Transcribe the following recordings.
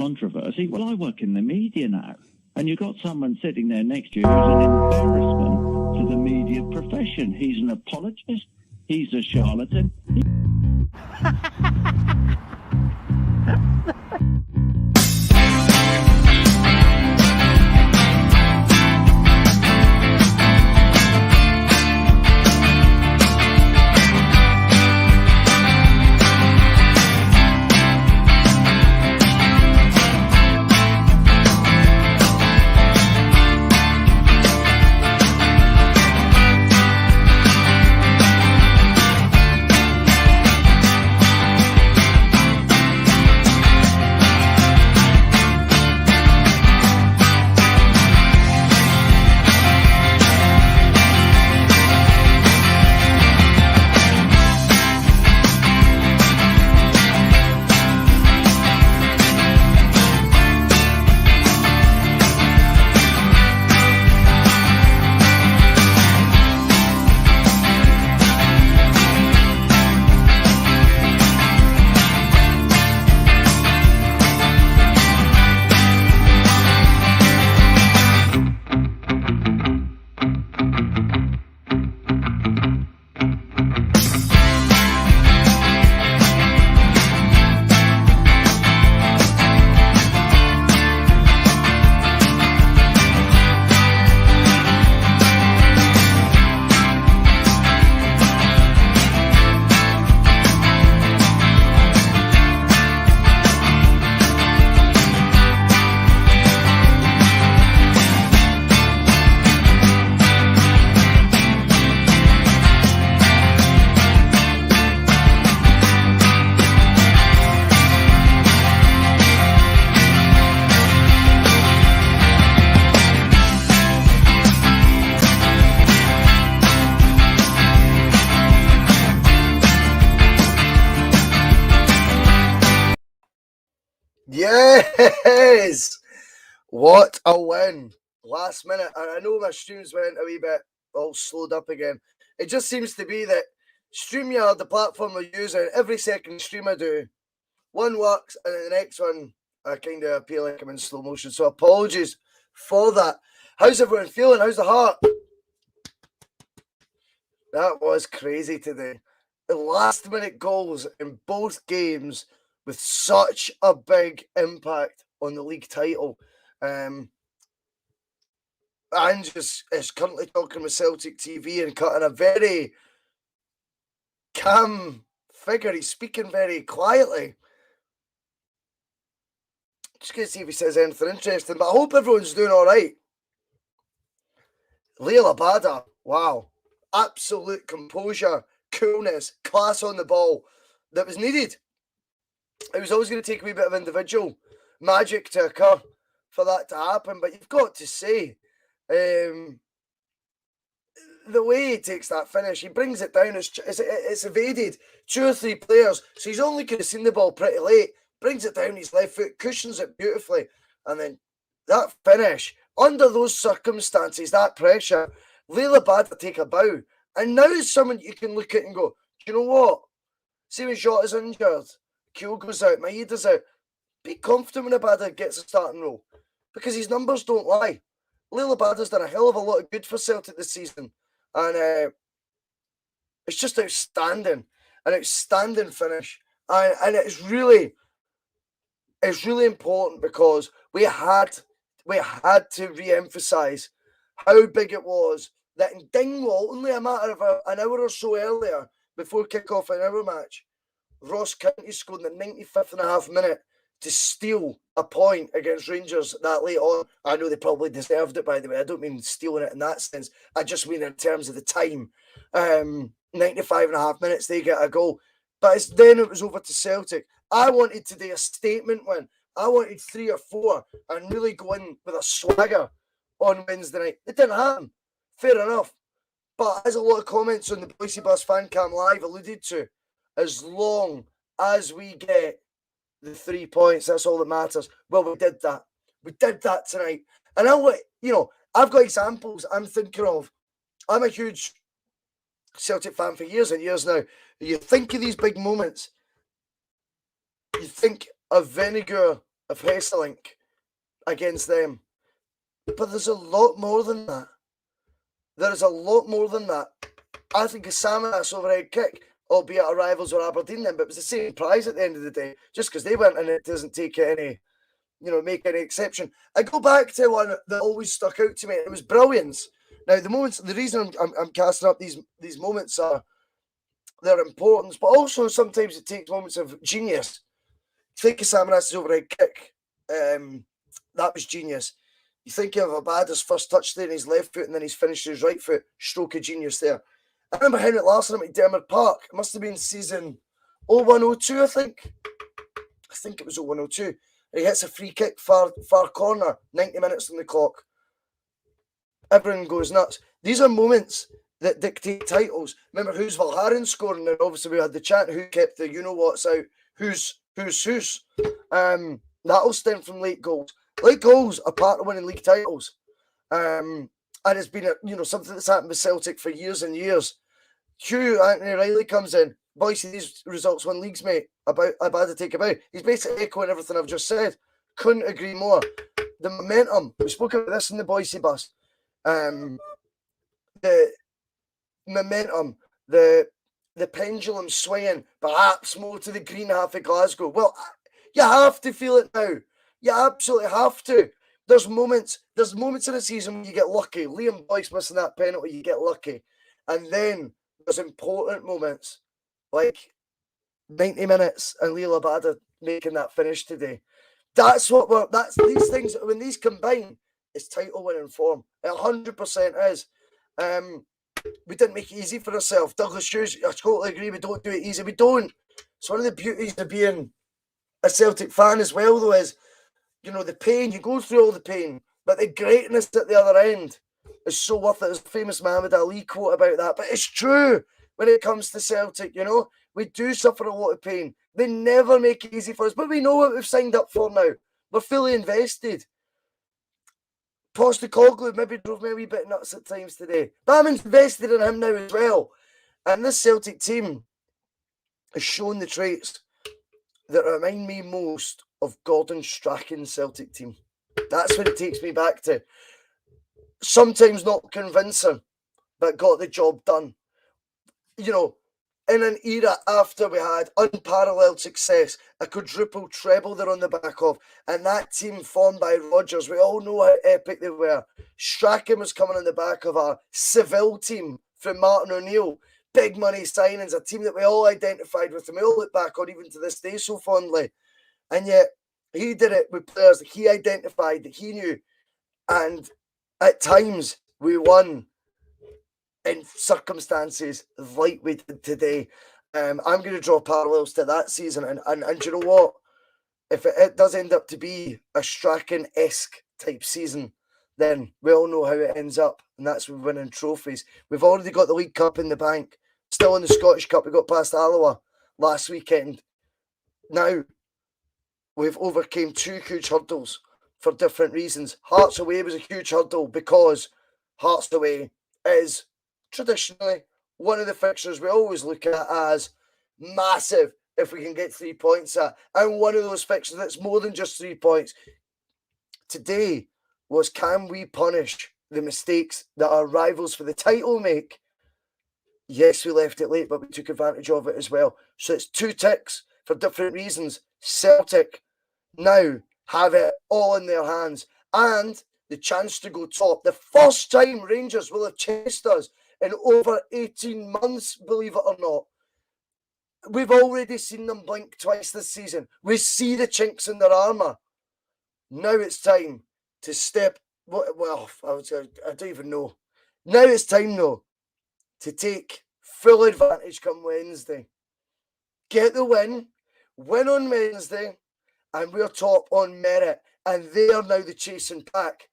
controversy. Well, I work in the media now, and you've got someone sitting there next to you who's an embarrassment to the media profession. He's an apologist. He's a charlatan. Yes! What a win. Last minute. And I know my streams went a wee bit all slowed up again. It just seems to be that StreamYard, the platform we're using, every second stream I do, one works and then the next one I kind of appear like I'm in slow motion. So apologies for that. How's everyone feeling? How's the heart? That was crazy today. The last minute goals in both games with such a big impact on the league title. Ange is currently talking with Celtic TV and cutting a very calm figure. He's speaking very quietly. Just going to see if he says anything interesting, but I hope everyone's doing all right. Abada, wow. Absolute composure, coolness, class on the ball that was needed. It was always going to take a wee bit of individual magic to occur for that to happen, but you've got to say, the way he takes that finish, he brings it down, it's evaded 2 or 3 players, so he's only could have seen the ball pretty late, brings it down his left foot, cushions it beautifully, and then that finish, under those circumstances, that pressure, Abada take a bow, and now it's someone you can look at and go, do you know what? See when Jota's injured, Keel goes out, Maeda's out, be confident when Abada gets a starting role, because his numbers don't lie. Abada's done a hell of a lot of good for Celtic this season, and it's just outstanding, an outstanding finish, and it's really important because we had to re-emphasise how big it was that in Dingwall, only a matter of an hour or so earlier, before kick-off in our match, Ross County scored in the 95th and a half minute to steal a point against Rangers that late on. I know they probably deserved it, by the way. I don't mean stealing it in that sense. I just mean in terms of the time. 95 and a half minutes, they get a goal. But then it was over to Celtic. I wanted to do a statement win. I wanted 3 or 4 and really go in with a swagger on Wednesday night. It didn't happen. Fair enough. But as a lot of comments on the Boise Bus Fan Cam Live alluded to, as long as we get the 3 points, that's all that matters. Well, we did that. We did that tonight. And I've got examples I'm thinking of. I'm a huge Celtic fan for years and years now. You think of these big moments. You think of Vinegar of Hesselink against them. But there's a lot more than that. There is a lot more than that. I think a Samaras overhead kick, albeit our rivals were Aberdeen then, but it was the same prize at the end of the day. Just because they went in, it doesn't take any, make any exception. I go back to one that always stuck out to me. It was brilliance. Now, the reason I'm casting up these moments are their importance, but also sometimes it takes moments of genius. Think of Samaras' overhead kick. That was genius. You think of Abada's first touch there in his left foot and then he's finished his right foot. Stroke of genius there. I remember Henrik Larsson at McDermott Park. It must have been season 01-02, I think. I think it was 01-02. He hits a free kick, far corner, 90 minutes on the clock. Everyone goes nuts. These are moments that dictate titles. Remember who's Valharin scoring? And obviously we had the chat who kept the you-know-what's out. Who's. That'll stem from late goals. Late goals are part of winning league titles. And it's been something that's happened with Celtic for years and years. Hugh Anthony Riley comes in. Boys, these results win leagues, mate. Abada take about. He's basically echoing everything I've just said. Couldn't agree more. The momentum. We spoke about this in the Boise bus. The momentum. The pendulum swinging, perhaps more to the green half of Glasgow. Well, you have to feel it now. You absolutely have to. There's moments in a season when you get lucky. Liam Boyce missing that penalty, you get lucky. And then there's important moments like 90 minutes and Leo Abada making that finish today. That's these things, when these combine, it's title winning form. It 100% is. We didn't make it easy for ourselves. Douglas Hughes, I totally agree, we don't do it easy. We don't. It's one of the beauties of being a Celtic fan as well, though, is the pain. You go through all the pain, but the greatness at the other end is so worth it. There's a famous Muhammad Ali quote about that, but it's true when it comes to Celtic. We do suffer a lot of pain. They never make it easy for us, but we know what we've signed up for now. We're fully invested. Postecoglou maybe drove me a wee bit nuts at times today, but I'm invested in him now as well. And this Celtic team has shown the traits that remind me most of Gordon Strachan's Celtic team. That's what it takes me back to. Sometimes not convincing, but got the job done. In an era after we had unparalleled success, a quadruple treble they're on the back of, and that team formed by Rodgers, we all know how epic they were. Strachan was coming on the back of a Spfl team from Martin O'Neill. Big money signings, a team that we all identified with, and we all look back on even to this day so fondly. And yet, he did it with players that he identified, that he knew. And at times, we won in circumstances like we did today. I'm going to draw parallels to that season. And you know what? If it does end up to be a Strachan-esque type season, then we all know how it ends up. And that's with winning trophies. We've already got the League Cup in the bank. Still in the Scottish Cup. We got past Alloa last weekend. Now, we've overcame two huge hurdles for different reasons. Hearts away was a huge hurdle because Hearts away is traditionally one of the fixtures we always look at as massive if we can get 3 points at. And one of those fixtures that's more than just 3 points. Today was, can we punish the mistakes that our rivals for the title make? Yes, we left it late, but we took advantage of it as well. So it's 2 ticks for different reasons. Celtic now have it all in their hands and the chance to go top. The first time Rangers will have chased us in over 18 months, believe it or not. We've already seen them blink twice this season. We see the chinks in their armour. Now it's time to step... Well, I don't even know. Now it's time, though, to take full advantage come Wednesday. Get the win on Wednesday, and we're top on merit. And they are now the chasing pack.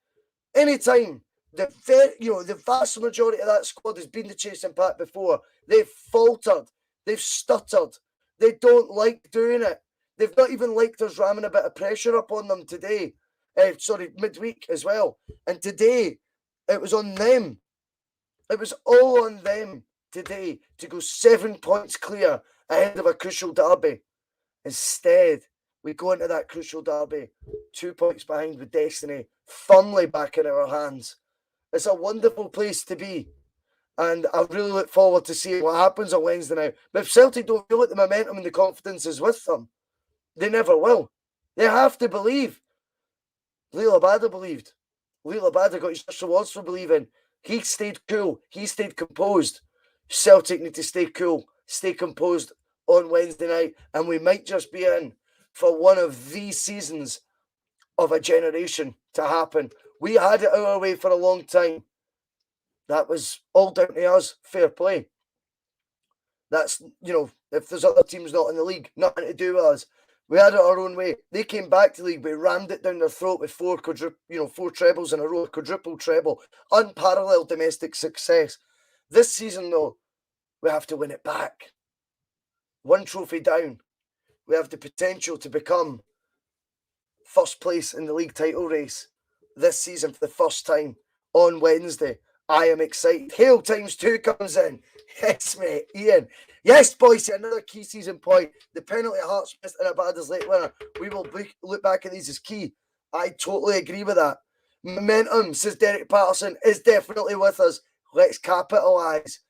Anytime the vast majority of that squad has been the chasing pack before, they've faltered, they've stuttered, they don't like doing it. They've not even liked us ramming a bit of pressure up on them today. Midweek as well. And today, it was on them. It was all on them today to go 7 points clear ahead of a crucial derby. Instead, we go into that crucial derby, 2 points behind with destiny firmly back in our hands. It's a wonderful place to be. And I really look forward to seeing what happens on Wednesday night. But if Celtic don't feel like the momentum and the confidence is with them, they never will. They have to believe. Leo Abada believed. Leo Abada got his just rewards for believing. He stayed cool. He stayed composed. Celtic need to stay cool, stay composed on Wednesday night. And we might just be in for one of these seasons of a generation to happen. We had it our way for a long time. That was all down to us. Fair play. That's, if there's other teams not in the league, nothing to do with us. We had it our own way. They came back to the league. We rammed it down their throat with four trebles in a row, quadruple treble, unparalleled domestic success. This season, though, we have to win it back. One trophy down. We have the potential to become first place in the league title race this season for the first time on Wednesday. I am excited. Hale ×2 comes in. Yes, mate. Ian. Yes, boys. Another key season point. The penalty Hearts missed and Abada's late winner. We will look back at these as key. I totally agree with that. Momentum, says Derek Patterson, is definitely with us. Let's capitalise.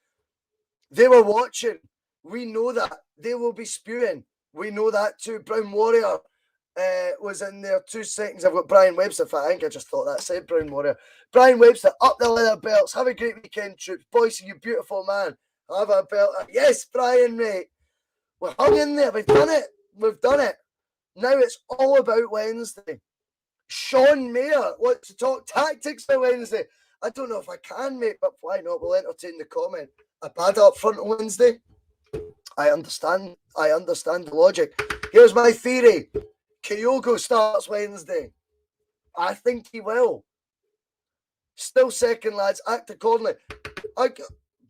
They were watching. We know that. They will be spewing. We know that too. Brown Warrior was in there 2 seconds. I've got Brian Webster. I think I just thought that said Brown Warrior. Brian Webster, up the leather belts. Have a great weekend, troops. Boyce, you beautiful man. Have a belt. Yes, Brian, mate. We're hung in there. We've done it. We've done it. Now it's all about Wednesday. Sean Mayer wants to talk tactics for Wednesday. I don't know if I can, mate, but why not? We'll entertain the comment. Abada up front on Wednesday. I understand the logic. Here's my theory. Kyogo starts Wednesday. I think he will. Still second, lads. Act accordingly.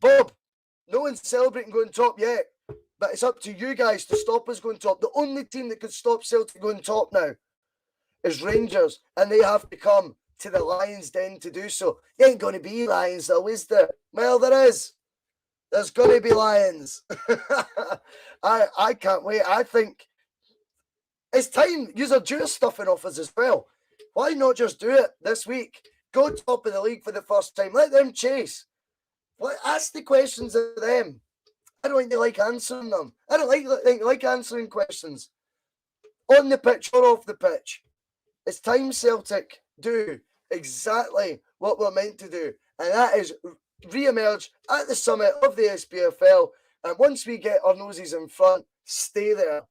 Bob, no one's celebrating going top yet, but it's up to you guys to stop us going top. The only team that could stop Celtic going top now is Rangers, and they have to come to the Lions' Den to do so. There ain't going to be Lions, though, is there? Well, there is. There's going to be Lions. I can't wait. I think it's time. Yous are due stuffing off us as well. Why not just do it this week? Go top of the league for the first time. Let them chase. Ask the questions of them. I don't think they like answering them. I don't like answering questions. On the pitch or off the pitch. It's time Celtic do exactly what we're meant to do. And that is re-emerge at the summit of the SPFL. And once we get our noses in front, stay there.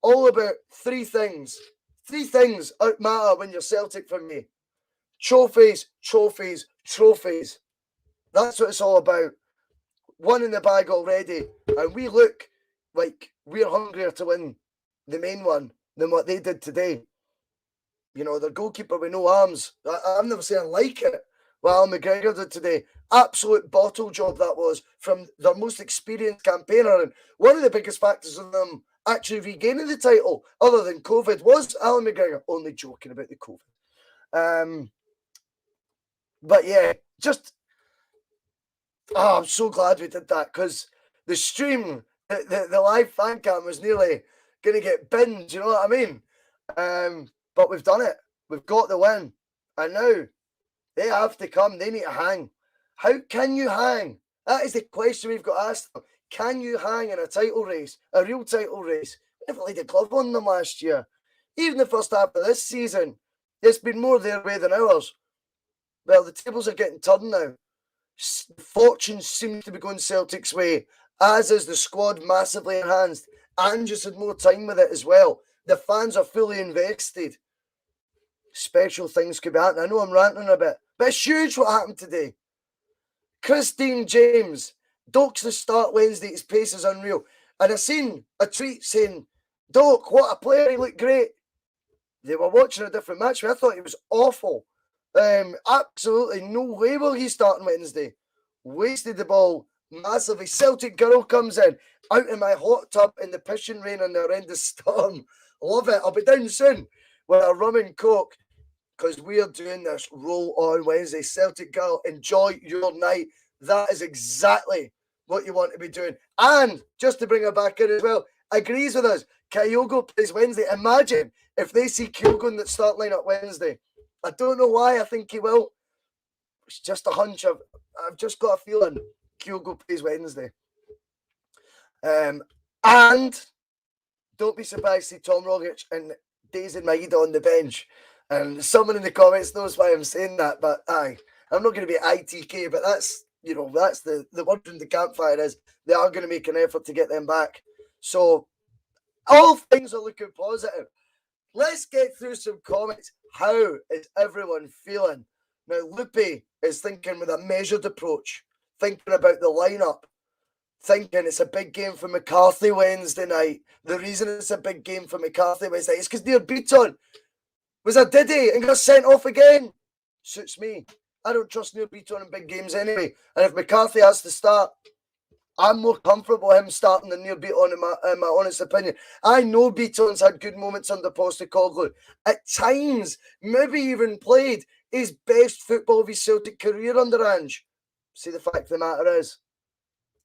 All about 3 things. 3 things matter when you're Celtic for me. Trophies, trophies, trophies. That's what it's all about. One in the bag already. And we look like we're hungrier to win the main one than what they did today. Their goalkeeper with no arms. I've never seen like it. What Al McGregor did today. Absolute bottle job that was from their most experienced campaigner. And one of the biggest factors of them actually regaining the title, other than COVID, was Alan McGregor. Only joking about the COVID. But yeah, I'm so glad we did that, because the stream, the live fan cam was nearly going to get binned, you know what I mean? But we've done it. We've got the win. And now they have to come. They need to hang. How can you hang? That is the question we've got asked them. Can you hang in a title race, a real title race? We never laid a glove on them last year. Even the first half of this season, it's been more their way than ours. Well, the tables are getting turned now. Fortune seems to be going Celtic's way, as is the squad massively enhanced. And just had more time with it as well. The fans are fully invested. Special things could be happening. I know I'm ranting a bit, but it's huge what happened today. Christine James, Dokes the start Wednesday. His pace is unreal. And I seen a tweet saying, Doak, what a player, he looked great. They were watching a different match. I thought he was awful. Absolutely no way will he start on Wednesday. Wasted the ball massively. Celtic girl comes in, out in my hot tub in the pissing rain and the horrendous storm. Love it. I'll be down soon with a rum and coke, because we are doing this roll on Wednesday. Celtic girl, enjoy your night. That is exactly what you want to be doing. And just to bring her back in as well, agrees with us. Kyogo plays Wednesday. Imagine if they see Kyogo in the start lineup Wednesday. I don't know why I think he will. It's just a hunch. I've just got a feeling Kyogo plays Wednesday. And don't be surprised to see Tom Rogic and Daisy Maeda on the bench. And someone in the comments knows why I'm saying that, but I'm not going to be ITK, but that's the word in the campfire is they are going to make an effort to get them back. So all things are looking positive. Let's get through some comments. How is everyone feeling? Now, Lupe is thinking with a measured approach, thinking about the lineup, thinking it's a big game for McCarthy Wednesday night. The reason it's a big game for McCarthy Wednesday night is because Neil Beaton was a diddy and got sent off again. Suits me. I don't trust Neil Beaton in big games anyway. And if McCarthy has to start, I'm more comfortable him starting than Neil Beaton in my honest opinion. I know Beaton's had good moments under Postecoglou. At times, maybe even played his best football of his Celtic career under Ange. See, the fact of the matter is,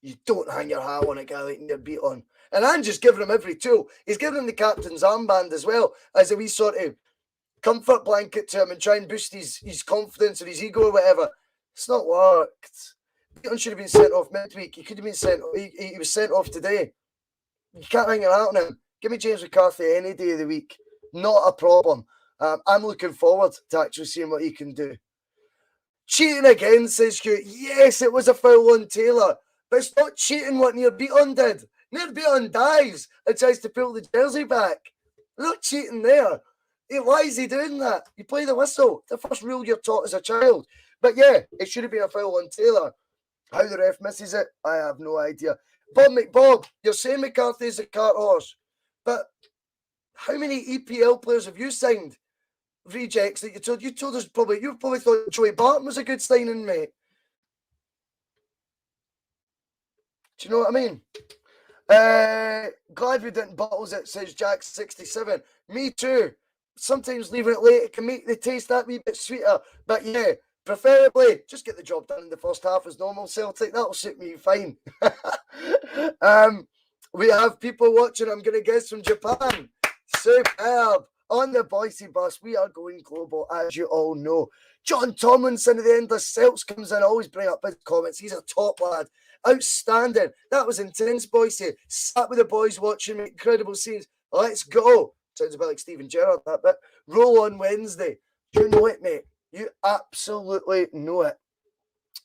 you don't hang your hat on a guy like Neil Beaton. And Ange is giving him every tool. He's giving him the captain's armband as well as a wee sort of comfort blanket to him and try and boost his confidence or his ego or whatever. It's not worked. Beaton should have been sent off midweek. He could have been sent. He was sent off today. You can't hang your hat on him. Give me James McCarthy any day of the week. Not a problem. I'm looking forward to actually seeing what he can do. Cheating again, says Hugh. Yes, it was a foul on Taylor, but it's not cheating what Neil Beaton did. Neil Beaton dives and tries to pull the jersey back. Not cheating there. Why is he doing that? You play the whistle. The first rule you're taught as a child. But yeah, it should have been a foul on Taylor. How the ref misses it, I have no idea. Bob, you're saying McCarthy is a cart horse, but how many EPL players have you signed? Rejects that you told us you probably thought Joey Barton was a good signing, mate. Do you know what I mean? Glad we didn't bottles it, says Jack67. Me too. Sometimes leaving it late, it can make the taste that wee bit sweeter. But yeah, preferably just get the job done in the first half as normal, Celtic. That'll suit me fine. We have people watching, I'm going to guess, from Japan. Superb. On the Boise bus, we are going global, as you all know. John Tomlinson at the Endless Celts comes in. I always bring up his comments. He's a top lad. Outstanding. That was intense, Boise. Sat with the boys watching incredible scenes. Let's go. Sounds a bit like Steven Gerrard, that bit. Roll on Wednesday. You know it, mate. You absolutely know it.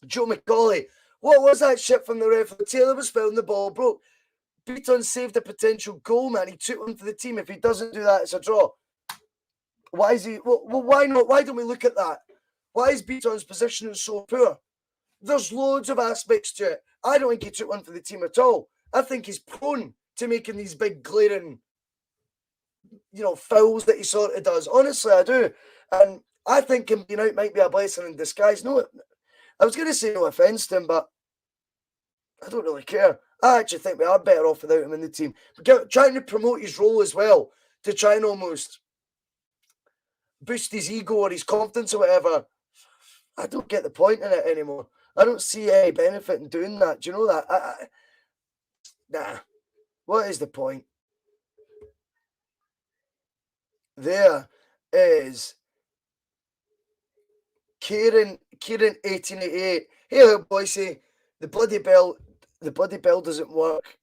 Joe McCauley. What was that shit from the ref? Taylor was fouled and the ball broke. Beaton saved a potential goal, man. He took one for the team. If he doesn't do that, it's a draw. Why is he? Well, why not? Why don't we look at that? Why is Beaton's positioning so poor? There's loads of aspects to it. I don't think he took one for the team at all. I think he's prone to making these big glaring, fouls that he sort of does. Honestly, I do. And I think him being out might be a blessing in disguise. No, I was going to say no offence to him, but I don't really care. I actually think we are better off without him in the team. Trying to promote his role as well, to try and almost boost his ego or his confidence or whatever. I don't get the point in it anymore. I don't see any benefit in doing that. Do you know that? Nah. What is the point? There is Kieran 1888. Hey, Boise, the bloody bell doesn't work.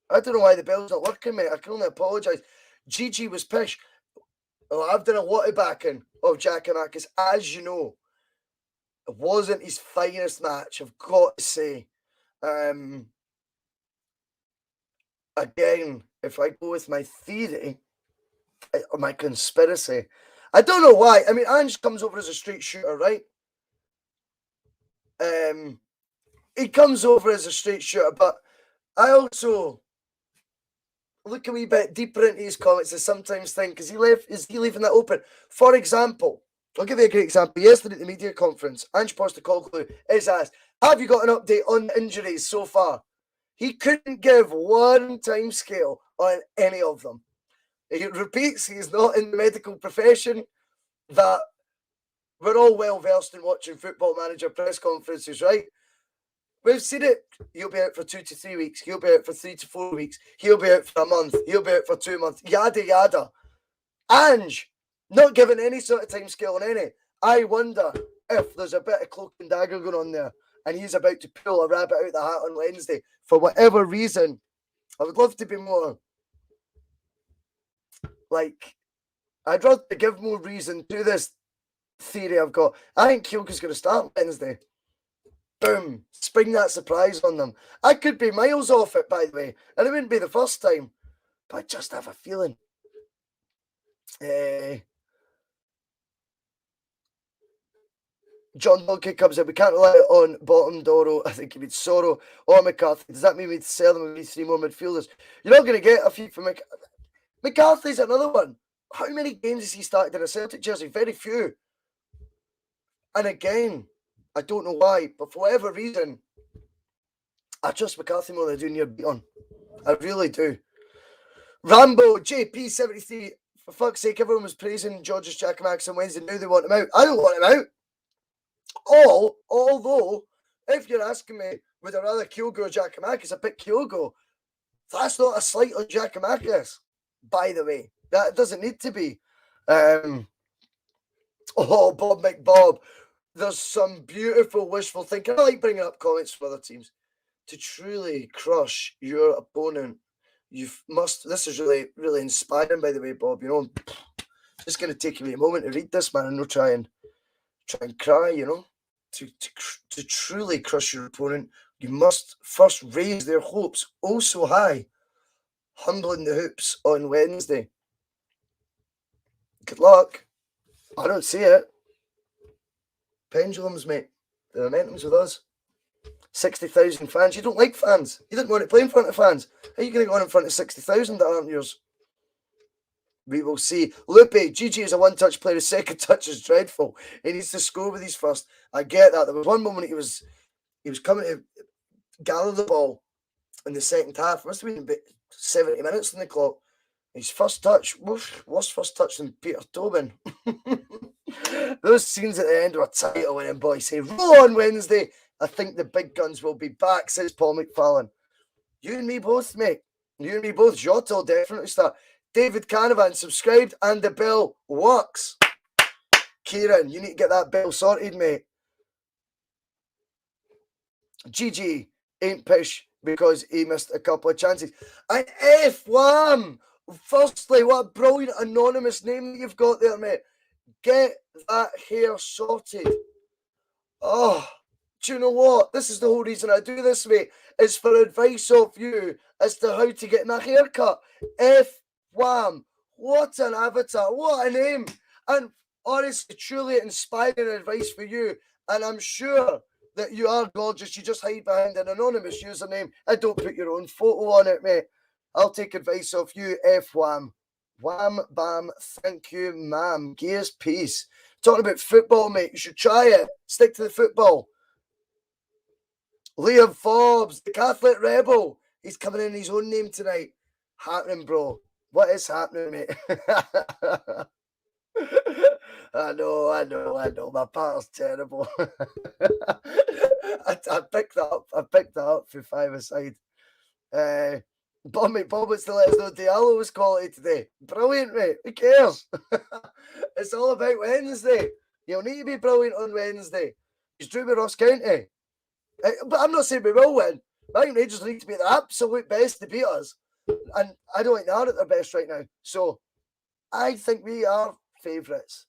I don't know why the bell's not working, mate. I can only apologise. Gigi was pish. Well, I've done a lot of backing of Giakoumakis, as you know. It wasn't his finest match, I've got to say. Again, if I go with my theory, or my conspiracy, I don't know why. I mean, Ange comes over as a straight shooter, right? He comes over as a straight shooter, but I also look a wee bit deeper into his comments. I sometimes think, is he leaving that open? For example, I'll give you a great example. Yesterday at the media conference, Ange Postecoglou is asked, have you got an update on injuries so far? He couldn't give one time scale on any of them. He repeats he's not in the medical profession, that we're all well versed in watching Football Manager press conferences, right? We've seen it. He'll be out for 2 to 3 weeks. He'll be out for 3 to 4 weeks. He'll be out for a month. He'll be out for 2 months. Yada, yada. Ange, not given any sort of time scale on any. I wonder if there's a bit of cloak and dagger going on there and he's about to pull a rabbit out the hat on Wednesday. For whatever reason, I would love to be more like, I'd rather give more reason to this theory I've got. I think Kyogo's going to start Wednesday. Boom. Spring that surprise on them. I could be miles off it, by the way, and it wouldn't be the first time, but I just have a feeling. John Donkey comes in. We can't rely on bottom Doro. I think he means Sorrow or McCarthy. Does that mean we'd sell them and we 3 more midfielders? You're not going to get a few from McCarthy's another one. How many games has he started in a Celtic jersey? Very few. And again, I don't know why, but for whatever reason, I trust McCarthy more than I do near Beaton. I really do. Rambo, JP73. For fuck's sake, everyone was praising George's Giakoumakis on Wednesday. Now they want him out. I don't want him out. Although, if you're asking me, would I rather Kyogo or Giakoumakis, I pick Kyogo. That's not a slight on Giakoumakis, by the way. That doesn't need to be. Bob McBob. There's some beautiful wishful thinking. I like bringing up comments from other teams. To truly crush your opponent, this is really, really inspiring, by the way, Bob. You know, just going to take me a moment to read this, man, and not try and cry, you know. To truly crush your opponent, you must first raise their hopes oh so high, humbling the hoops on Wednesday. Good luck. I don't see it. Pendulums, mate. The momentum's with us. 60,000 fans. You don't like fans. You didn't want to play in front of fans. How are you going to go on in front of 60,000 that aren't yours? We will see. Lupe, Gigi is a one-touch player. His second touch is dreadful. He needs to score with his first. I get that. There was one moment he was coming to gather the ball in the second half. It must have been about 70 minutes on the clock. His first touch, worse first touch than Peter Tobin. Those scenes at the end were title winning, boys. Say, roll on Wednesday. I think the big guns will be back, says Paul McFarlane. You and me both, mate. You and me both. Jota will definitely start. David Canavan subscribed and the bell works. Kieran, you need to get that bell sorted, mate. GG ain't pish because he missed a couple of chances. And F-Wham! Firstly, what a brilliant anonymous name that you've got there, mate. Get that hair sorted. Oh, do you know what? This is the whole reason I do this, mate. Is for advice of you as to how to get my hair cut. F-Wham! What an avatar. What a name. And honestly, truly inspiring advice for you. And I'm sure that you are gorgeous. You just hide behind an anonymous username and don't put your own photo on it, mate. I'll take advice off you, F-Wham. Wham, bam, thank you, ma'am. Gears, peace. Talking about football, mate. You should try it. Stick to the football. Liam Forbes, the Catholic Rebel. He's coming in his own name tonight. Happening, bro. What is happening, mate? I know. My part's terrible. I picked that up for 5-a-side. Bob wants to let us know Diallo was quality today. Brilliant, mate. Who cares? It's all about Wednesday. You'll need to be brilliant on Wednesday. He's drew with Ross County. But I'm not saying we will win. Man Rangers need to be the absolute best to beat us. And I don't think they are at their best right now. So I think we are favourites.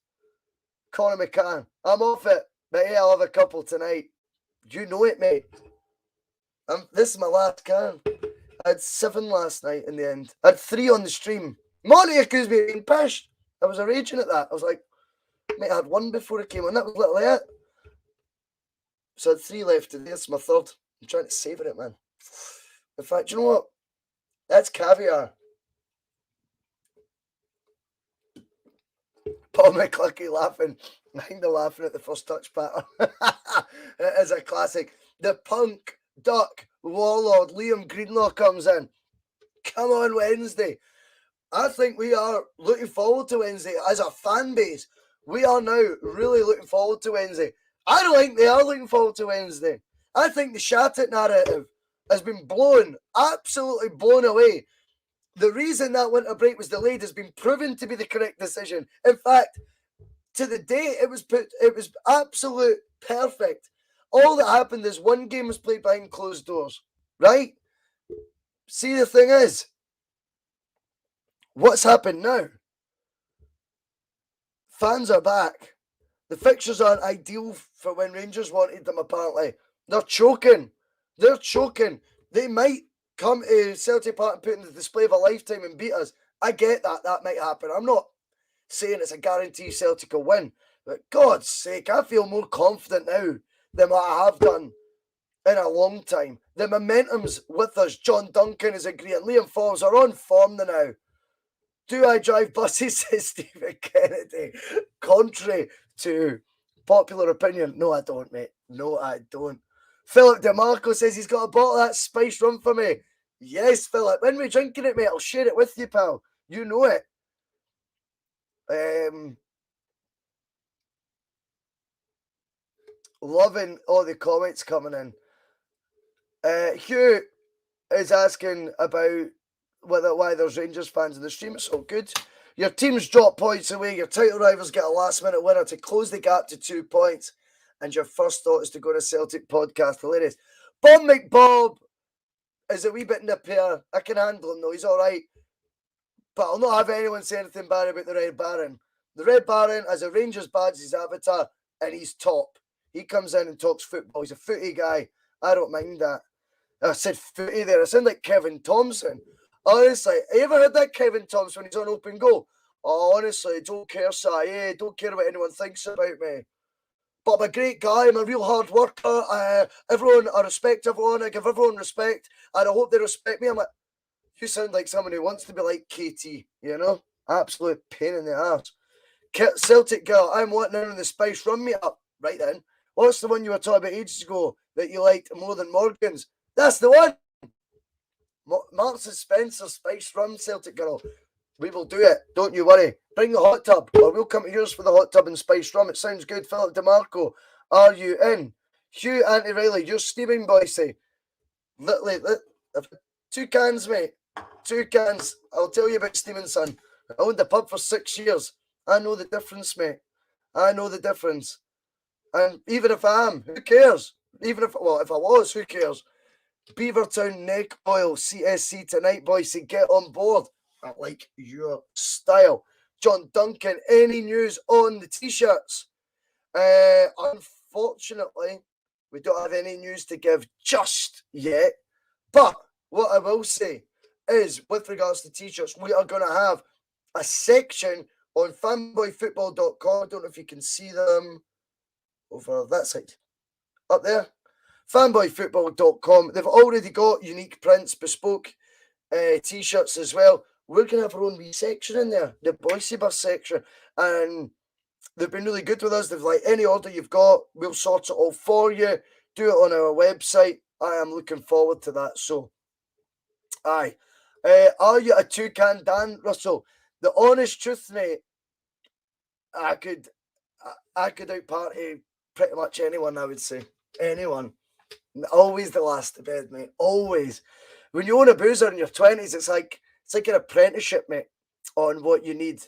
Conor McCann. I'm off it. But yeah, I'll have a couple tonight. You know it, mate. This is my last can. I had 7 last night in the end. I had 3 on the stream. Monty accused me of being pissed. I was raging at that. I was like, mate, I had 1 before it came on. That was literally it. So I had 3 left today. This is my 3rd. I'm trying to savour it, man. In fact, you know what? That's caviar. Paul McClucky laughing. I think they're laughing at the first touch pattern. It is a classic. The punk duck warlord Liam Greenlaw comes in. Come on, Wednesday. I think we are looking forward to Wednesday as a fan base. We are now really looking forward to Wednesday. I don't think they are looking forward to Wednesday. I think the Shattuck narrative has been absolutely blown away. The reason that winter break was delayed has been proven to be the correct decision. In fact, to the day it was absolute perfect. All that happened is one game was played behind closed doors, right? See, the thing is, what's happened now? Fans are back. The fixtures aren't ideal for when Rangers wanted them, apparently. They're choking. They might come to Celtic Park and put in the display of a lifetime and beat us. I get that. That might happen. I'm not saying it's a guarantee Celtic will win. But God's sake, I feel more confident now than what I have done in a long time. The momentum's with us. John Duncan is agreeing. Liam Forbes are on form now. Do I drive buses, says Stephen Kennedy. Contrary to popular opinion. No, I don't, mate. No, I don't. Philip DeMarco says he's got a bottle of that spiced rum for me. Yes, Philip. When we're drinking it, mate, I'll share it with you, pal. You know it. Loving all the comments coming in. Hugh is asking about why there's Rangers fans in the stream. It's all good. Your team's dropped points away. Your title rivals get a last-minute winner to close the gap to 2 points. And your first thought is to go to Celtic podcast. Hilarious. Bob McBob is a wee bit nippier. I can handle him, though. He's all right. But I'll not have anyone say anything bad about the Red Baron. The Red Baron has a Rangers badge, his avatar, and he's top. He comes in and talks football. He's a footy guy. I don't mind that. I said footy there. I sound like Kevin Thompson. Honestly, have you ever heard that Kevin Thompson when he's on open goal? Oh, honestly, don't care, Si. Don't care what anyone thinks about me. But I'm a great guy. I'm a real hard worker. I respect everyone. I give everyone respect. And I hope they respect me. I'm like, you sound like someone who wants to be like KT, you know? Absolute pain in the arse. Celtic girl, I'm wanting in on the Spice Rum me up. Right then. What's the one you were talking about ages ago that you liked more than Morgan's? That's the one. Marks and Spencer Spice Rum, Celtic girl. We will do it. Don't you worry. Bring the hot tub, or we'll come to yours for the hot tub and Spice Rum. It sounds good. Philip DeMarco, are you in? Hugh Auntie Riley, you're steaming, Boise. Literally, 2 cans, mate. 2 cans. I'll tell you about steaming, son. I owned the pub for 6 years. I know the difference, mate. I know the difference. And even if I am, who cares? If I was, who cares? Beavertown Neck Oil CSC tonight, Boise. Get on board. I like your style. John Duncan, any news on the t-shirts? Unfortunately, we don't have any news to give just yet. But what I will say is, with regards to t-shirts, we are going to have a section on fanboyfootball.com. I don't know if you can see them over that side. Up there. Fanboyfootball.com. They've already got unique prints, bespoke t-shirts as well. We're going to have our own wee section in there, the Boise Bus section. And they've been really good with us. They've like, any order you've got, we'll sort it all for you. Do it on our website. I am looking forward to that. So, aye. Are you a toucan, Dan Russell? The honest truth, mate, I could out-party pretty much anyone, I would say. Anyone. Always the last to bed, mate. Always. When you own a boozer in your 20s, it's like an apprenticeship, mate, on what you need.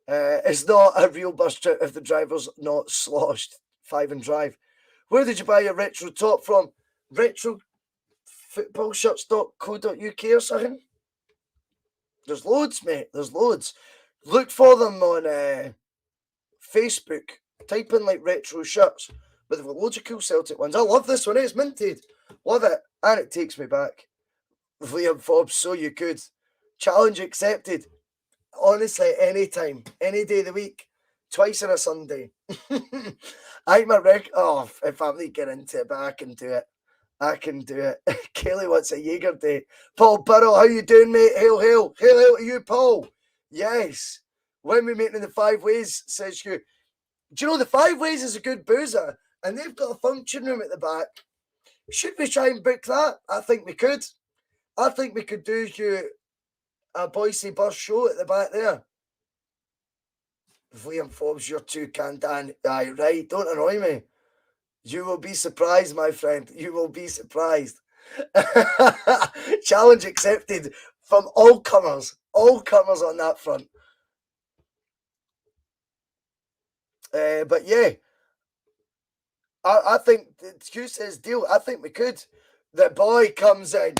It's not a real bus trip if the driver's not sloshed. 5 and drive. Where did you buy your retro top from? Retrofootballshirts.co.uk or something? There's loads, mate. There's loads. Look for them on Facebook. Type in like retro shirts. But they've got loads of cool Celtic ones. I love this one. It's minted. Love it. And it takes me back. Liam Forbes, so you could. Challenge accepted. Honestly, anytime. Any day of the week. Twice on a Sunday. I my if I'm not getting into it, but I can do it. I can do it. Kelly wants a Jaeger day. Paul Burrow, how you doing, mate? Hail, hail. Hail, hail to you, Paul. Yes. When we meet in the 5 Ways, says you. Do you know the 5 Ways is a good boozer? And they've got a function room at the back. Should we try and book that? I think we could. I think we could do you a Boise Bus show at the back there. Liam Forbes, you're toucan, Dan. Aye, right. Don't annoy me. You will be surprised, my friend. You will be surprised. Challenge accepted from all comers. All comers on that front. But yeah, I think Q says deal. I think we could. The boy comes in.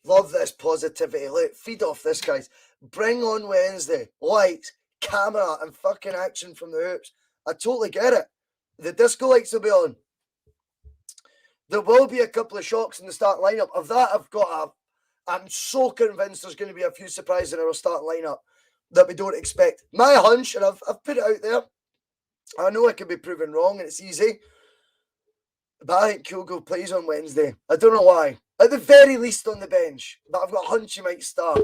Love this positivity. Look, feed off this, guys. Bring on Wednesday. Lights, camera, and fucking action from the hoops. I totally get it. The disco lights will be on. There will be a couple of shocks in the starting lineup. Of that, I'm so convinced there's going to be a few surprises in our starting lineup that we don't expect. My hunch, and I've put it out there, I know I can be proven wrong and it's easy, but I think Kyogo plays on Wednesday. I don't know why. At the very least on the bench, but I've got a hunch he might start.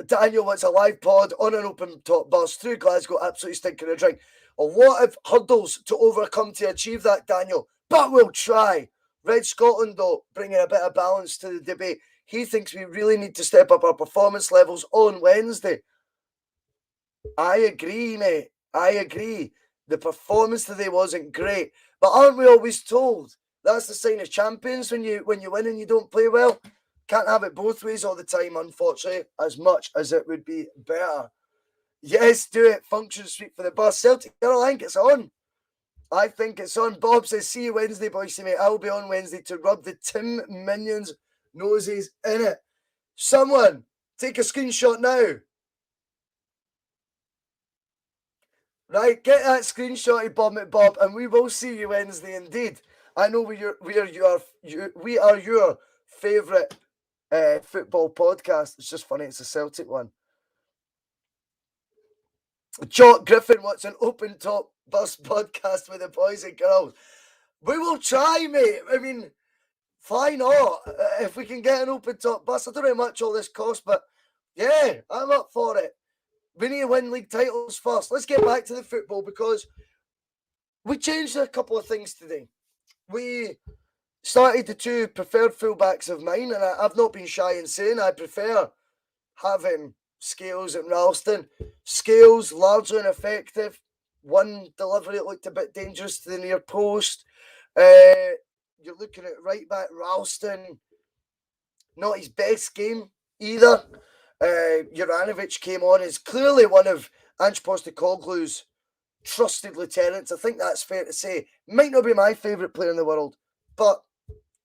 Daniel wants a live pod on an open top bus through Glasgow, absolutely stinking a drink. A lot of hurdles to overcome to achieve that, Daniel, but we'll try. Red Scotland, though, bringing a bit of balance to the debate. He thinks we really need to step up our performance levels on Wednesday. I agree, mate. I agree. The performance today wasn't great, but aren't we always told that's the sign of champions when you win and you don't play well? Can't have it both ways all the time, unfortunately, as much as it would be better. Yes, do it. Function sweep for the bus. Celtic, I think it's on. I think it's on. Bob says, see you Wednesday, boys. Mate, I'll be on Wednesday to rub the Tim Minions noses in it. Someone, take a screenshot now. Right, get that screenshot, Bob McBob, and we will see you Wednesday indeed. I know we are your favourite football podcast. It's just funny, it's a Celtic one. Jock Griffin wants an open top bus podcast with the boys and girls. We will try, mate. I mean, why not? If we can get an open top bus, I don't know how much all this costs, but yeah, I'm up for it. We need to win league titles first. Let's get back to the football because we changed a couple of things today. We started the two preferred fullbacks of mine, and I've not been shy in saying I prefer having Scales and Ralston. Scales, largely ineffective. One delivery that looked a bit dangerous to the near post. You're looking at right back Ralston, not his best game either. Juranovic came on as clearly one of Ange Postecoglou's trusted lieutenants. I think that's fair to say. Might not be my favourite player in the world, but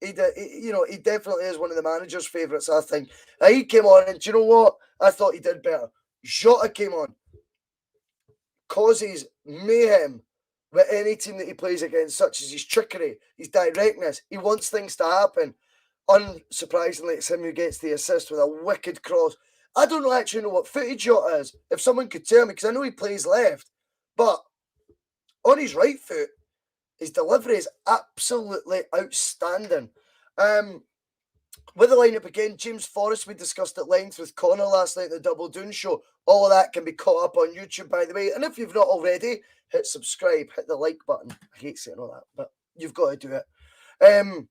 he definitely is one of the manager's favourites, I think. He came on, and do you know what? I thought he did better. Jota came on, causes mayhem with any team that he plays against, such as his trickery, his directness. He wants things to happen. Unsurprisingly, it's him who gets the assist with a wicked cross. I don't actually know what footage Jota is. If someone could tell me, because I know he plays left, but on his right foot, his delivery is absolutely outstanding. With the lineup again, James Forrest, we discussed at length with Connor last night at the Double Doon show. All of that can be caught up on YouTube, by the way. And if you've not already, hit subscribe, hit the like button. I hate saying all that, but you've got to do it.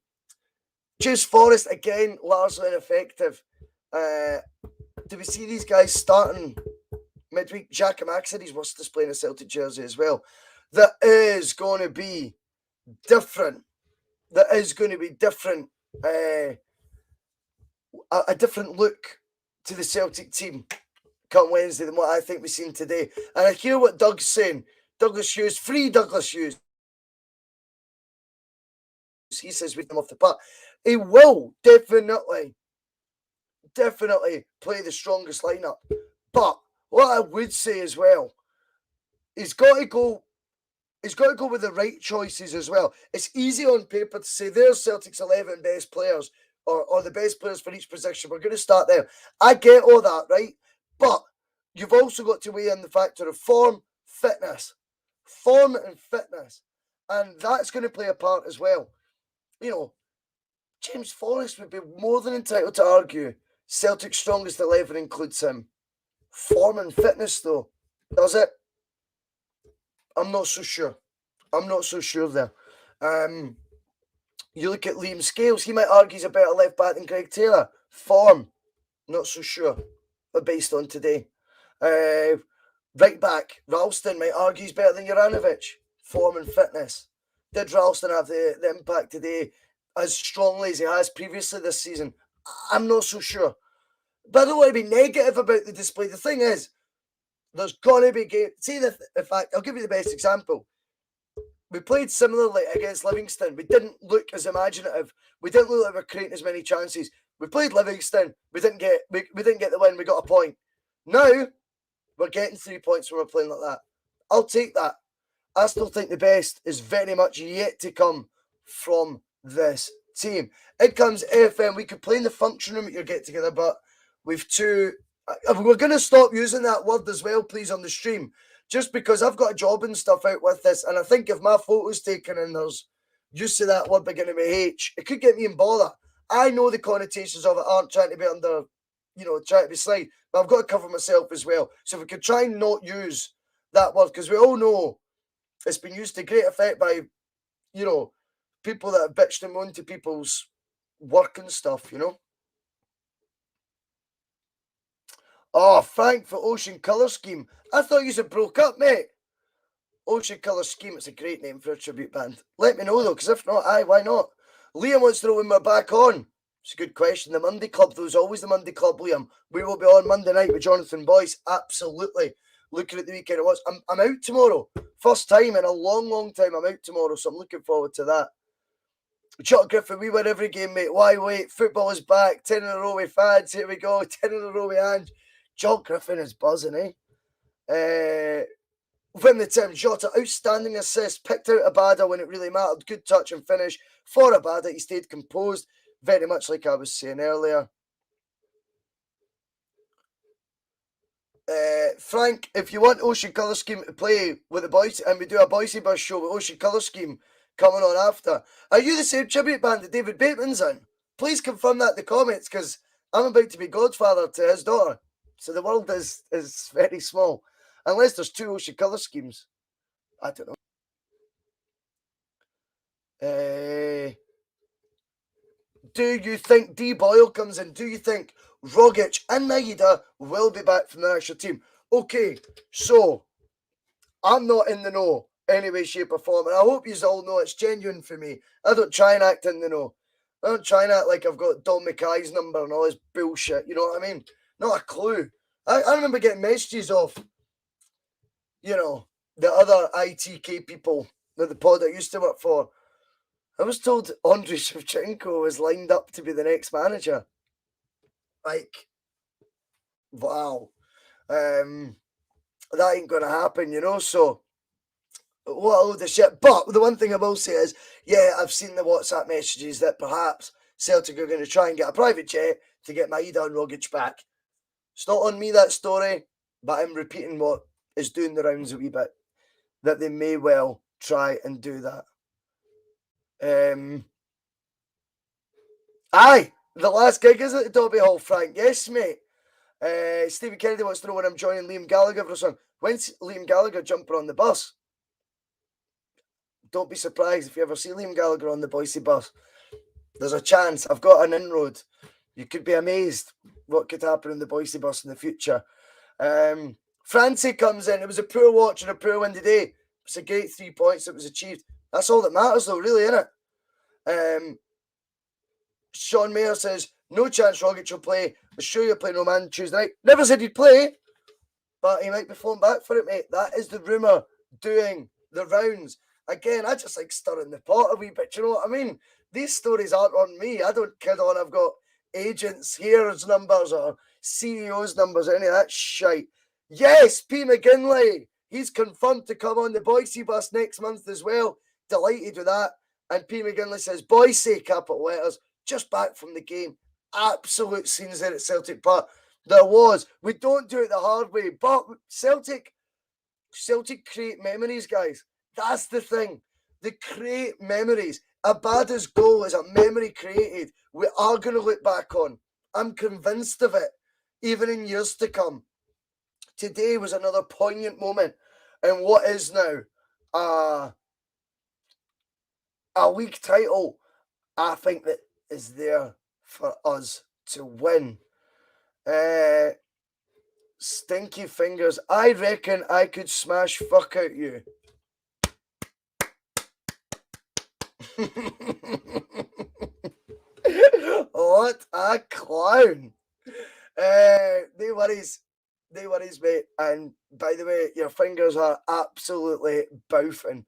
James Forrest, again, largely ineffective. Do we see these guys starting midweek? Jack Mack said he's worth displaying a Celtic jersey as well. That is going to be different. That is going to be different. A different look to the Celtic team come Wednesday than what I think we've seen today. And I hear what Doug's saying. Douglas Hughes, free Douglas Hughes. He says with them off the park. He will definitely play the strongest lineup. But what I would say as well, he's got to go with the right choices as well. It's easy on paper to say there's Celtic's 11 best players or the best players for each position. We're going to start there. I get all that, right? But you've also got to weigh in the factor of form, fitness. Form and fitness. And that's going to play a part as well. You know, James Forrest would be more than entitled to argue Celtic's strongest 11 includes him. Form and fitness, though. Does it? I'm not so sure. There. You look at Liam Scales, he might argue he's a better left back than Greg Taylor. Form, not so sure, but based on today. Right back, Ralston might argue he's better than Juranovic. Form and fitness. did Ralston have the impact today as strongly as he has previously this season? I'm not so sure. But I don't want to be negative about the display. The thing is, there's going to be games. See, in fact, I'll give you the best example. We played similarly against Livingston. We didn't look as imaginative. We didn't look like we were creating as many chances. We played Livingston. We didn't get the win. We got a point. Now, we're getting 3 points when we're playing like that. I'll take that. I still think the best is very much yet to come from this team. It comes FM. We could play in the function room at your get-together, but we've two... We're going to stop using that word as well, please, on the stream, just because I've got a job and stuff out with this, and I think if my photo's taken and there's use of that word beginning with H, it could get me in bother. I know the connotations of it aren't trying to be under, trying to be slight, but I've got to cover myself as well. So if we could try and not use that word, because we all know it's been used to great effect by, people that have bitched and moaned to people's work and stuff, Oh, Frank for Ocean Colour Scheme. I thought you had broke up, mate. Ocean Colour Scheme, it's a great name for a tribute band. Let me know, though, because if not, why not? Liam wants to know when we're back on. It's a good question. The Monday Club, there's always the Monday Club, Liam. We will be on Monday night with Jonathan Boyce. Absolutely. Looking at the weekend it was. I'm out tomorrow. First time in a long, long time I'm out tomorrow, so I'm looking forward to that. Chuck Griffin, we win every game, mate. Why wait? Football is back. 10 in a row with fans. Here we go. 10 in a row with Ange. Chuck Griffin is buzzing, eh? Win the Tim Jota, outstanding assist, picked out Abada when it really mattered, good touch and finish for Abada. He stayed composed, very much like I was saying earlier. Frank, if you want Ocean Colour Scheme to play with the boys, and we do a Boise Bus show with Ocean Colour Scheme coming on after, are you the same tribute band that David Bateman's in? Please confirm that in the comments, because I'm about to be godfather to his daughter, so the world is very small. Unless there's two Ocean Colour Schemes. I don't know. Do you think D. Boyle comes in? Do you think Rogic and Maeda will be back from the national team? Okay, so I'm not in the know any way, shape or form. And I hope you all know it's genuine for me. I don't try and act in the know. I don't try and act like I've got Don Mackay's number and all this bullshit. You know what I mean? Not a clue. I remember getting messages off the other ITK people that the pod I used to work for. I was told Andriy Shevchenko was lined up to be the next manager. Like, wow. That ain't going to happen, so what a load of shit. But the one thing I will say is, yeah, I've seen the WhatsApp messages that perhaps Celtic are going to try and get a private jet to get Maeda and Rogic back. It's not on me, that story, but I'm repeating what is doing the rounds a wee bit, that they may well try and do that. Aye, the last gig is at the Dobby Hall, Frank. Yes, mate. Stephen Kennedy wants to know when I'm joining Liam Gallagher for some. When's Liam Gallagher jumping on the bus? Don't be surprised if you ever see Liam Gallagher on the Boise bus. There's a chance. I've got an inroad. You could be amazed what could happen in the Boise bus in the future. Francie comes in. It was a poor watch and a poor win today. It's a great 3 points that was achieved. That's all that matters, though, really, isn't it? Sean Mayer says, no chance Rogic will play. I'm sure you're playing Roman Tuesday night. Never said he'd play, but he might be flown back for it, mate. That is the rumour doing the rounds. Again, I just like stirring the pot a wee bit. You know what I mean? These stories aren't on me. I don't kid on. I've got agents' here's numbers or CEO's numbers or any of that shite. Yes, P. McGinley. He's confirmed to come on the Boise bus next month as well. Delighted with that. And P. McGinley says, Boise, capital letters, just back from the game. Absolute scenes there at Celtic Park. There was. We don't do it the hard way, but Celtic create memories, guys. That's the thing. They create memories. Abada's goal is a memory created. We are going to look back on. I'm convinced of it, even in years to come. Today was another poignant moment in what is now a league title. I think that is there for us to win. Stinky fingers. I reckon I could smash fuck out you. What a clown. No worries. No worries, mate. And by the way, your fingers are absolutely bouffing.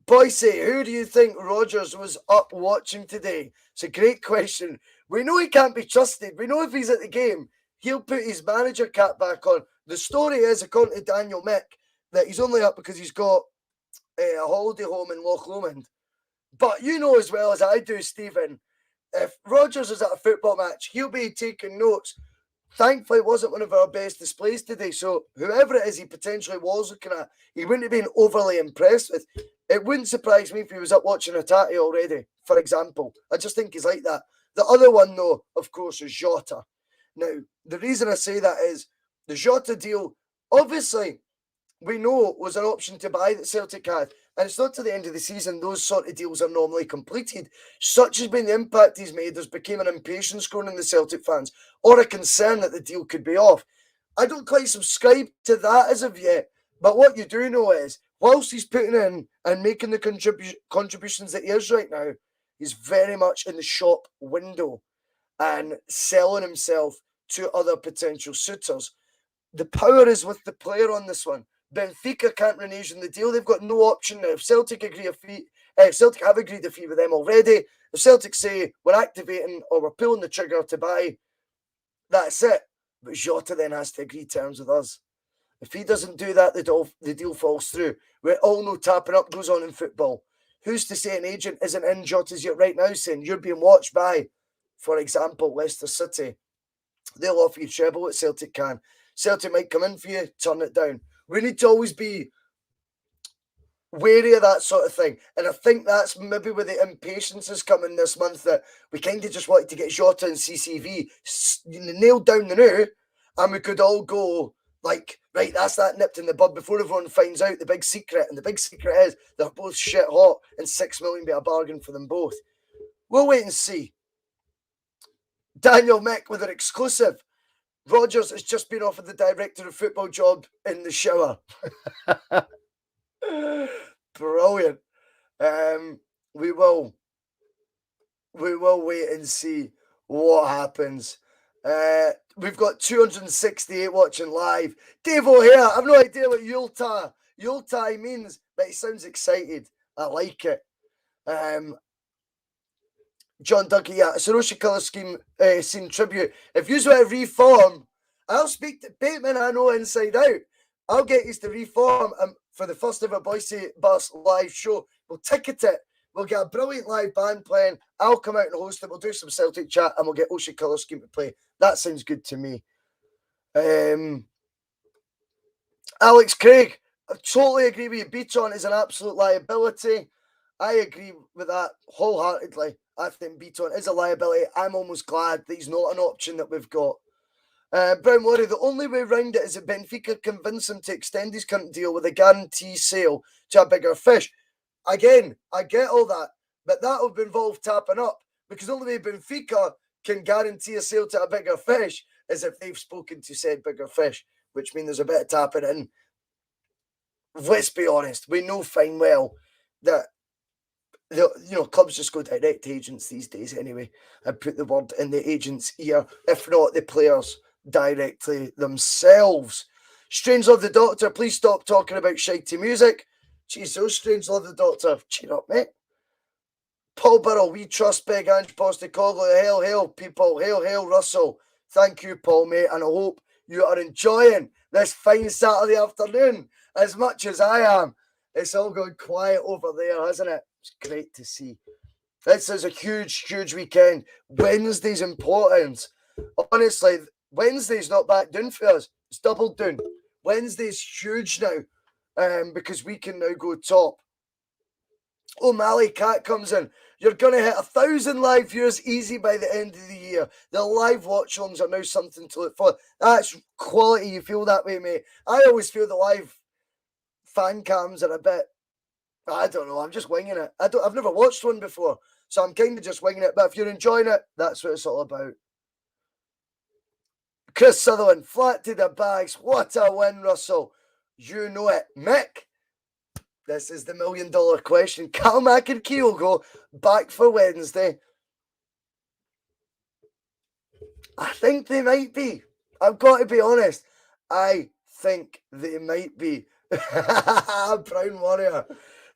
Boise, who do you think Rogers was up watching today? It's a great question. We know he can't be trusted. We know if he's at the game, he'll put his manager cap back on. The story is, according to Daniel Mick, that he's only up because he's got a holiday home in Loch Lomond. But you know as well as I do, Stephen, if Rogers is at a football match, he'll be taking notes. Thankfully, it wasn't one of our best displays today. So whoever it is he potentially was looking at, he wouldn't have been overly impressed with. It wouldn't surprise me if he was up watching a tatty already, for example. I just think he's like that. The other one, though, of course, is Jota. Now, the reason I say that is the Jota deal, obviously, we know was an option to buy that Celtic had. And it's not to the end of the season those sort of deals are normally completed. Such has been the impact he's made, there's become an impatience growing in the Celtic fans, or a concern that the deal could be off. I don't quite subscribe to that as of yet, but what you do know is, whilst he's putting in and making the contributions that he is right now, he's very much in the shop window and selling himself to other potential suitors. The power is with the player on this one. Benfica can't renege on the deal. They've got no option now. If Celtic agree a fee, Celtic have agreed a fee with them already. If Celtic say we're activating or we're pulling the trigger to buy, that's it. But Jota then has to agree terms with us. If he doesn't do that, the deal falls through. We all know tapping up goes on in football. Who's to say an agent isn't in Jota's ear right now saying you're being watched by, for example, Leicester City? They'll offer you treble what Celtic can. Celtic might come in for you, turn it down. We need to always be wary of that sort of thing. And I think that's maybe where the impatience is coming this month, that we kind of just wanted to get Jota and CCV nailed down the new, and we could all go like, right, that's that nipped in the bud before everyone finds out the big secret. And the big secret is they're both shit hot and 6 million be a bargain for them both. We'll wait and see. Daniel Mick with an exclusive. Rogers has just been offered the director of football job in the shower. Brilliant. We will wait and see what happens. We've got 268 watching live. Dave O'Hare, I've no idea what Yuletide means, but he sounds excited. I like it. John Ducky, yeah, Saroshi Colour Scheme scene tribute. If you want to reform, I'll speak to Bateman, I know inside out. I'll get you to reform for the first ever Boise Bus live show. We'll ticket it. We'll get a brilliant live band playing. I'll come out and host it. We'll do some Celtic chat and we'll get Ocean Colour Scheme to play. That sounds good to me. Alex Craig, I totally agree with you. Beaton is an absolute liability. I agree with that wholeheartedly. I think Beaton is a liability. I'm almost glad that he's not an option that we've got. Brown Worry, the only way around it is that Benfica convince him to extend his current deal with a guarantee sale to a bigger fish. Again, I get all that, but that would involve tapping up, because the only way Benfica can guarantee a sale to a bigger fish is if they've spoken to said bigger fish, which means there's a bit of tapping in. Let's be honest, we know fine well that clubs just go direct to agents these days anyway and put the word in the agent's ear, if not the players directly themselves. Strange Love the Doctor, please stop talking about shitey music. Jeez, those Strange Love the Doctor, cheer up, mate. Paul Burrell, we trust Big Ange Postecoglou. Hail, hail, people. Hail, hail, Russell. Thank you, Paul, mate, and I hope you are enjoying this fine Saturday afternoon as much as I am. It's all gone quiet over there, hasn't it? It's great to see. This is a huge, huge weekend. Wednesday's important. Honestly, Wednesday's not back down for us. It's doubled down. Wednesday's huge now because we can now go top. O'Malley Cat comes in. You're going to hit 1,000 live viewers easy by the end of the year. The live watch alongs are now something to look for. That's quality. You feel that way, mate. I always feel the live fan cams are a bit, I don't know, I'm just winging it. I've never watched one before, so I'm kind of just winging it. But if you're enjoying it, that's what it's all about. Chris Sutherland, flat to the bags. What a win, Russell. You know it. Mick, This is the $1 million question. Cal Mack and Kyogo back for Wednesday. I think they might be. I've got to be honest. I think they might be. Brown Warrior.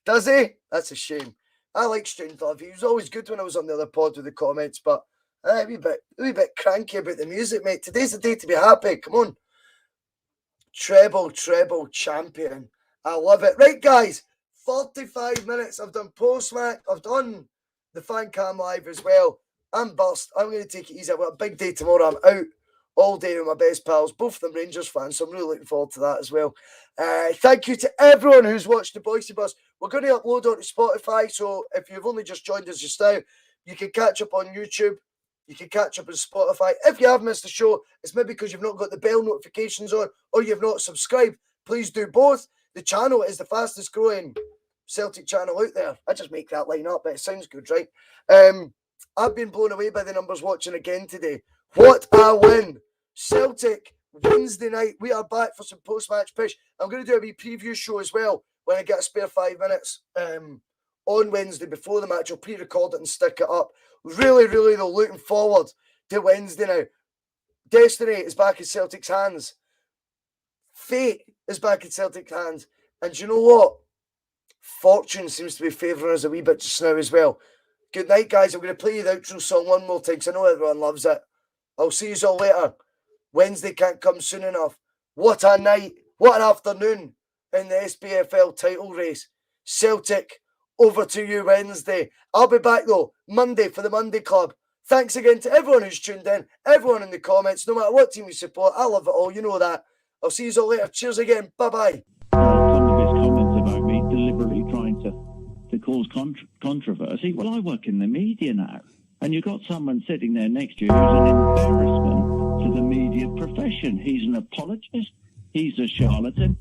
Does he? That's a shame. I like Strange Love. He was always good when I was on the other pod with the comments, but a wee bit cranky about the music, mate. Today's the day to be happy. Come on. Treble champion. I love it. Right, guys. 45 minutes. I've done post-match. I've done the fan cam live as well. I'm burst. I'm going to take it easy. I've got a big day tomorrow. I'm out all day with my best pals, both of them Rangers fans, so I'm really looking forward to that as well. Thank you to everyone who's watched the Boise Bus. We're going to upload onto Spotify, so if you've only just joined us just now, you can catch up on YouTube. You can catch up on Spotify. If you have missed the show, it's maybe because you've not got the bell notifications on or you've not subscribed. Please do both. The channel is the fastest growing Celtic channel out there. I just make that line up, but it sounds good, right? I've been blown away by the numbers watching again today. What a win. Celtic, Wednesday night. We are back for some post-match pish. I'm going to do a wee preview show as well when I get a spare 5 minutes on Wednesday before the match. I'll pre-record it and stick it up. Really, though, looking forward to Wednesday now. Destiny is back in Celtic's hands. Fate is back in Celtic's hands. And you know what? Fortune seems to be favouring us a wee bit just now as well. Good night, guys. I'm going to play you the outro song one more time because I know everyone loves it. I'll see you all later. Wednesday can't come soon enough. What a night. What an afternoon in the Spfl title race. Celtic, over to you Wednesday. I'll be back, though, Monday for the Monday Club. Thanks again to everyone who's tuned in, everyone in the comments, no matter what team you support. I love it all. You know that. I'll see you all later. Cheers again. Bye-bye. Some of his comments about me deliberately trying to cause controversy. Well, I work in the media now, and you've got someone sitting there next to you who's an embarrassment to the media profession. He's an apologist. He's a charlatan.